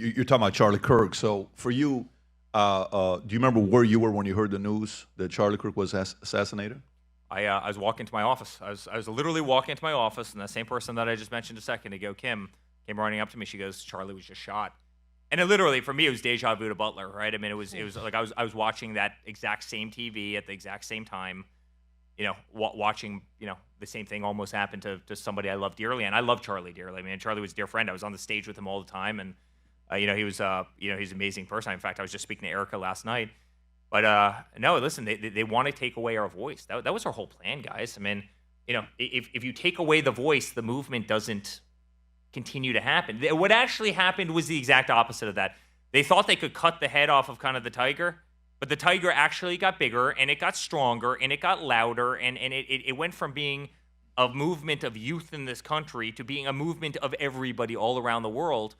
You're talking about Charlie Kirk. So for you, do you remember where you were when you heard the news that Charlie Kirk was assassinated? I was walking to my office. I was literally walking into my office, and the same person that I just mentioned a second ago, Kim, came running up to me. She goes, "Charlie was just shot." And it literally, for me, it was deja vu to Butler, right? I mean, it was like I was watching that exact same TV at the exact same time, watching the same thing almost happen to somebody I love dearly, and I love Charlie dearly. I mean, Charlie was a dear friend. I was on the stage with him all the time, and he was he's an amazing person. In fact, I was just speaking to Erica last night. But no, listen, they want to take away our voice. That was our whole plan, guys. I mean, if you take away the voice, the movement doesn't continue to happen. What actually happened was the exact opposite of that. They thought they could cut the head off of kind of the tiger, but the tiger actually got bigger, and it got stronger, and it got louder, and it went from being a movement of youth in this country to being a movement of everybody all around the world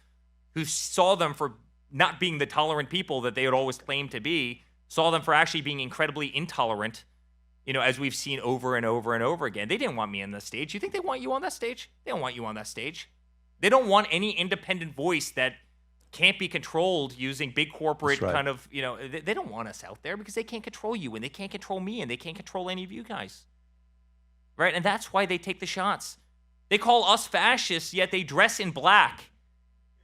who saw them for not being the tolerant people that they had always claimed to be, saw them for actually being incredibly intolerant, as we've seen over and over and over again. They didn't want me on that stage. You think they want you on that stage? They don't want you on that stage. They don't want any independent voice that can't be controlled using big corporate kind of, they don't want us out there because they can't control you, and they can't control me, and they can't control any of you guys. Right? And that's why they take the shots. They call us fascists, yet they dress in black.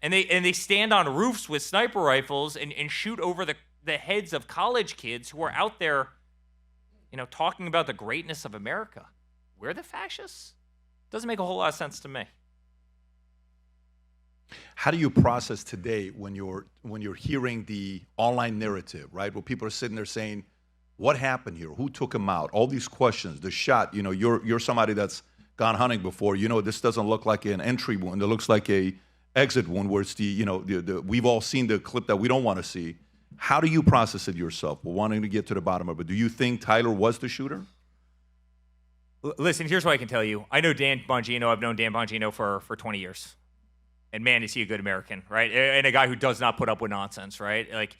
And they stand on roofs with sniper rifles and shoot over the heads of college kids who are out there, talking about the greatness of America. We're the fascists? Doesn't make a whole lot of sense to me. How do you process today when you're hearing the online narrative, right? Where people are sitting there saying, "What happened here? Who took him out?" All these questions. The shot. You're somebody that's gone hunting before. This doesn't look like an entry wound. It looks like a exit wound where it's we've all seen the clip that we don't want to see. How do you process it yourself? We're wanting to get to the bottom of it. Do you think Tyler was the shooter? Listen, here's what I can tell you. I know Dan Bongino. I've known Dan Bongino for 20 years. And man, is he a good American, right? And a guy who does not put up with nonsense, right? Like,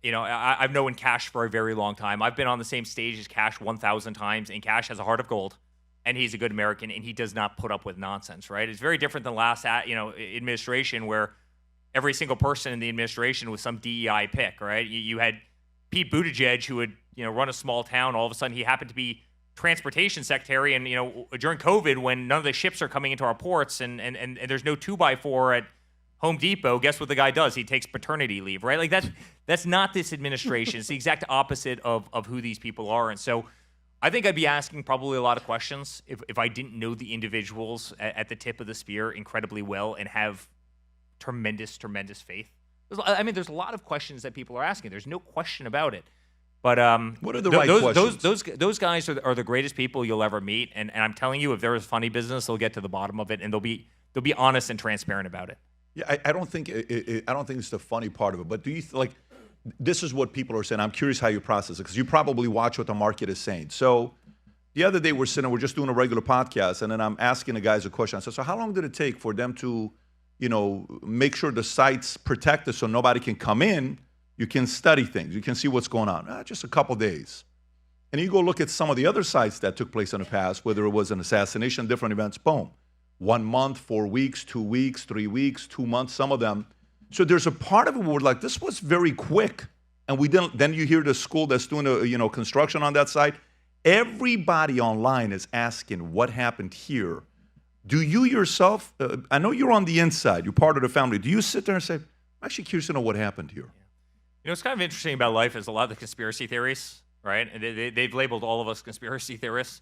I've known Cash for a very long time. I've been on the same stage as Cash 1,000 times, and Cash has a heart of gold. And he's a good American, and he does not put up with nonsense, right? It's very different than last, administration where every single person in the administration was some DEI pick, right? You had Pete Buttigieg, who would, run a small town. All of a sudden, he happened to be transportation secretary, and during COVID, when none of the ships are coming into our ports, and there's no 2x4 at Home Depot, guess what the guy does? He takes paternity leave, right? Like that's not this administration. It's the exact opposite of who these people are, and so. I think I'd be asking probably a lot of questions if I didn't know the individuals at the tip of the spear incredibly well and have tremendous, tremendous faith. There's a lot of questions that people are asking. There's no question about it. But what are the right questions? Those guys are the greatest people you'll ever meet. And I'm telling you, if there is funny business, they'll get to the bottom of it, and they'll be honest and transparent about it. Yeah, I don't think it's the funny part of it. But do you this is what people are saying. I'm curious how you process it because you probably watch what the market is saying. So the other day we're just doing a regular podcast, and then I'm asking the guys a question. I said, so how long did it take for them to, make sure the site's protected so nobody can come in? You can study things. You can see what's going on. Just a couple days. And you go look at some of the other sites that took place in the past, whether it was an assassination, different events, boom. 1 month, 4 weeks, 2 weeks, 3 weeks, 2 months, some of them. So there's a part of it where we're like, this was very quick, and we didn't. Then you hear the school that's doing construction on that site. Everybody online is asking what happened here. Do you yourself? I know you're on the inside. You're part of the family. Do you sit there and say, I'm actually curious to know what happened here? What's kind of interesting about life is a lot of the conspiracy theories, right? And they've labeled all of us conspiracy theorists,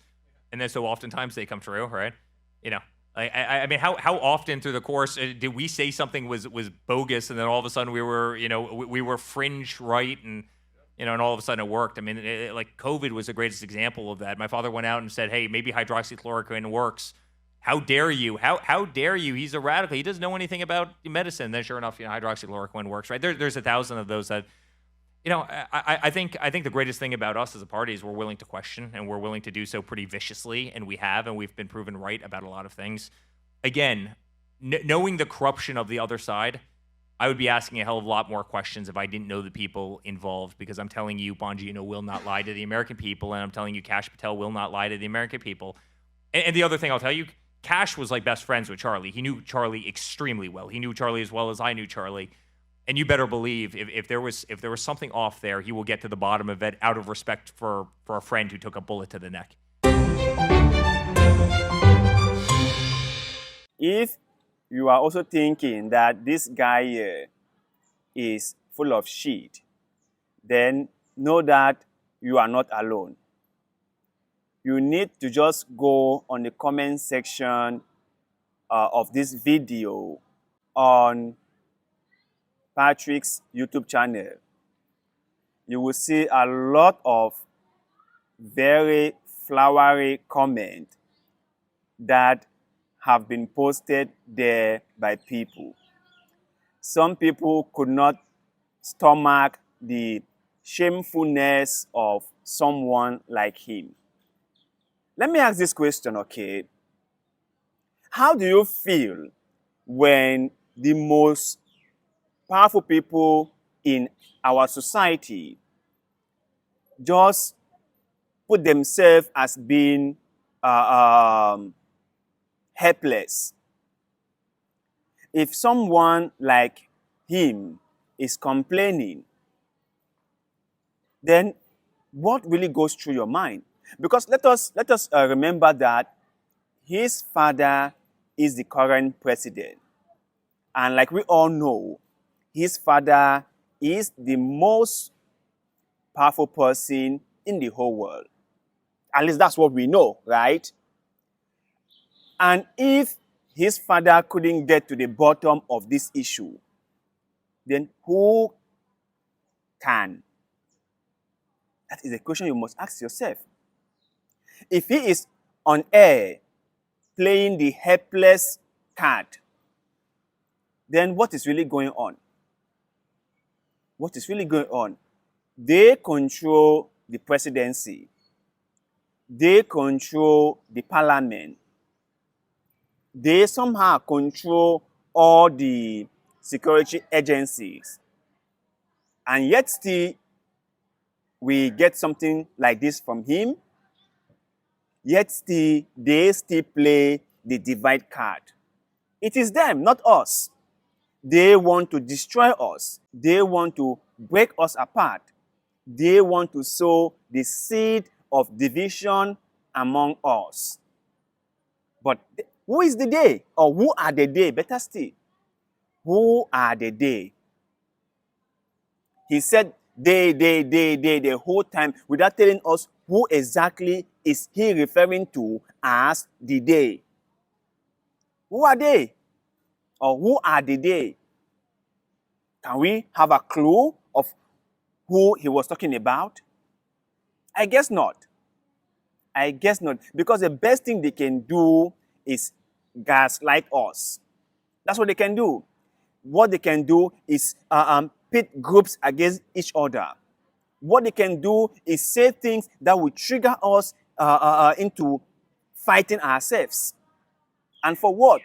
and then so oftentimes they come true, right? I mean, how often through the course did we say something was bogus, and then all of a sudden we were fringe right, and and all of a sudden it worked. I mean, like COVID was the greatest example of that. My father went out and said, "Hey, maybe hydroxychloroquine works." How dare you? How dare you? He's a radical. He doesn't know anything about medicine. Then sure enough, hydroxychloroquine works, right? There's 1,000 of those that. I think the greatest thing about us as a party is we're willing to question, and we're willing to do so pretty viciously, and we've been proven right about a lot of things. Again, knowing the corruption of the other side, I would be asking a hell of a lot more questions if I didn't know the people involved, because I'm telling you, Bongino will not lie to the American people, and I'm telling you, Kash Patel will not lie to the American people. And the other thing I'll tell you, Kash was like best friends with Charlie. He knew Charlie extremely well. He knew Charlie as well as I knew Charlie. And you better believe if there was something off there, he will get to the bottom of it out of respect for a friend who took a bullet to the neck. If you are also thinking that this guy here is full of shit, then know that you are not alone. You need to just go on the comment section of this video on Patrick's YouTube channel. You will see a lot of very flowery comments that have been posted there by people. Some people could not stomach the shamefulness of someone like him. Let me ask this question, okay? How do you feel when the most powerful people in our society just put themselves as being helpless? If someone like him is complaining, then what really goes through your mind? Because let us remember that his father is the current president. And like we all know, his father is the most powerful person in the whole world. At least that's what we know, right? And if his father couldn't get to the bottom of this issue, then who can? That is a question you must ask yourself. If he is on air playing the helpless card, then what is really going on? What is really going on? They control the presidency. They control the parliament. They somehow control all the security agencies. And yet still, we get something like this from him. Yet still, they still play the divide card. It is them, not us. They want to destroy us. They want to break us apart. They want to sow the seed of division among us. But who is the they? Or who are the they? Better still, who are the they? He said they the whole time without telling us who exactly is he referring to as the they. Who are they? Or who are the they? Can we have a clue of who he was talking about? I guess not. I guess not. Because the best thing they can do is gaslight us. That's what they can do. What they can do is pit groups against each other. What they can do is say things that will trigger us into fighting ourselves. And for what?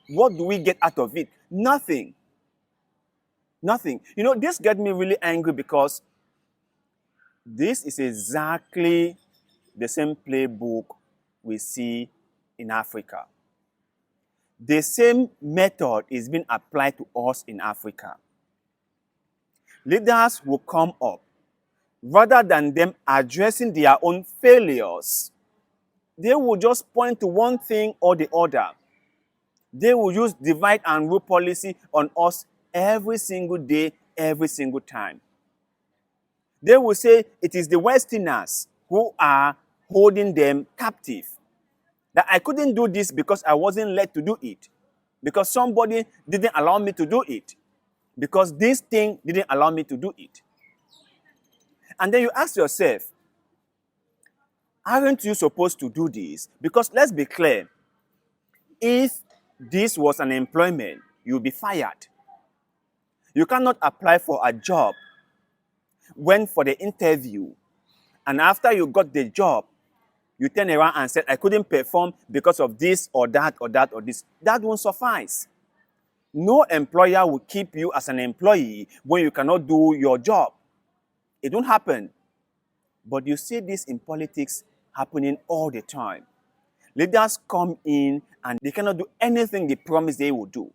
What do we get out of it? Nothing. Nothing. You know, this got me really angry because this is exactly the same playbook we see in Africa. The same method is being applied to us in Africa. Leaders will come up. Rather than them addressing their own failures, they will just point to one thing or the other. They will use divide and rule policy on us every single day, every single time. They will say it is the Westerners who are holding them captive. That I couldn't do this because I wasn't led to do it. Because somebody didn't allow me to do it. Because this thing didn't allow me to do it. And then you ask yourself, aren't you supposed to do this? Because let's be clear, if this was an employment, you'll be fired. You cannot apply for a job, went for the interview, and after you got the job, you turn around and said, I couldn't perform because of this or that or that or this. That won't suffice. No employer will keep you as an employee when you cannot do your job. It won't happen. But you see this in politics happening all the time. Leaders come in and they cannot do anything they promise they will do.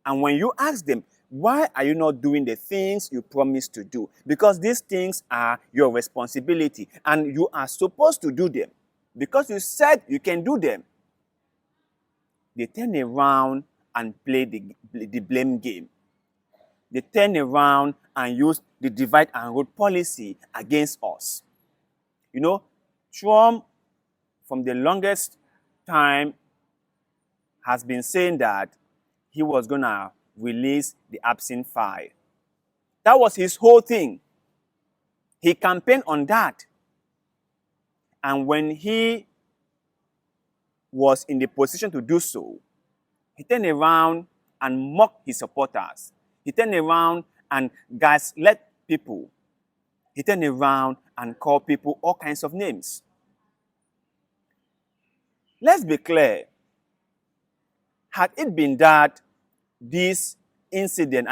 And when you ask them, why are you not doing the things you promised to do? Because these things are your responsibility and you are supposed to do them because you said you can do them. They turn around and play the blame game. They turn around and use the divide and rule policy against us. You know, Trump, from the longest time, has been saying that he was going to release the absent file. That was his whole thing. He campaigned on that. And when he was in the position to do so, he turned around and mocked his supporters. He turned around and gaslit people. He turned around and called people all kinds of names. Let's be clear. Had it been that this incident,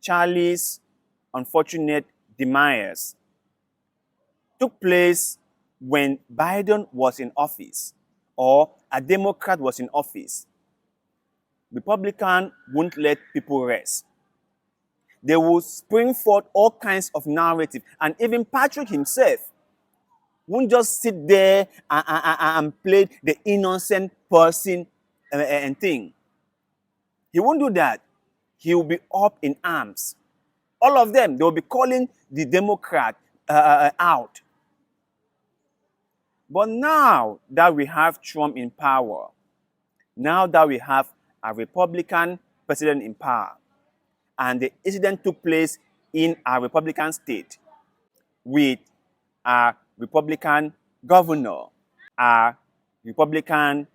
Charlie's unfortunate demise, took place when Biden was in office or a Democrat was in office, Republicans won't let people rest. They will spring forth all kinds of narrative. And even Patrick himself won't just sit there and play the innocent person and thing. He won't do that. He will be up in arms. All of them, they will be calling the Democrat out. But now that we have Trump in power, now that we have a Republican president in power, and the incident took place in a Republican state with a Republican governor, a Republican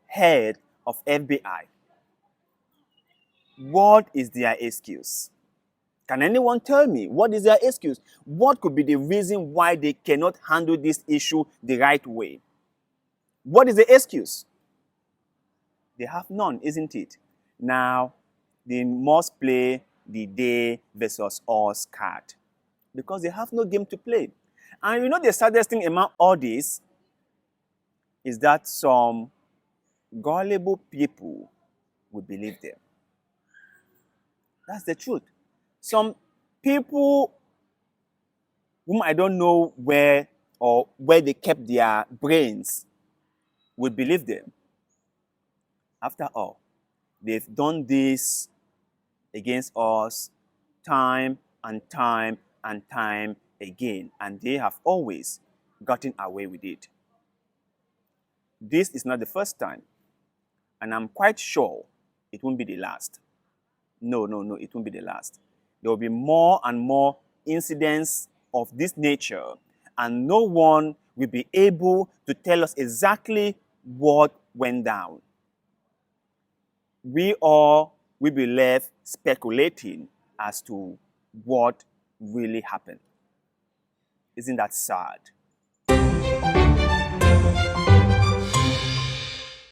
head of FBI. What is their excuse? Can anyone tell me what is their excuse? What could be the reason why they cannot handle this issue the right way? What is the excuse? They have none, isn't it? Now, they must play the they versus us card because they have no game to play. And you know the saddest thing among all this is that some gullible people will believe them. That's the truth. Some people whom I don't know where they kept their brains would believe them. After all, they've done this against us time and time and time again, and they have always gotten away with it. This is not the first time, and I'm quite sure it won't be the last. No, it won't be the last. There will be more and more incidents of this nature, and no one will be able to tell us exactly what went down. We all will be left speculating as to what really happened. Isn't that sad?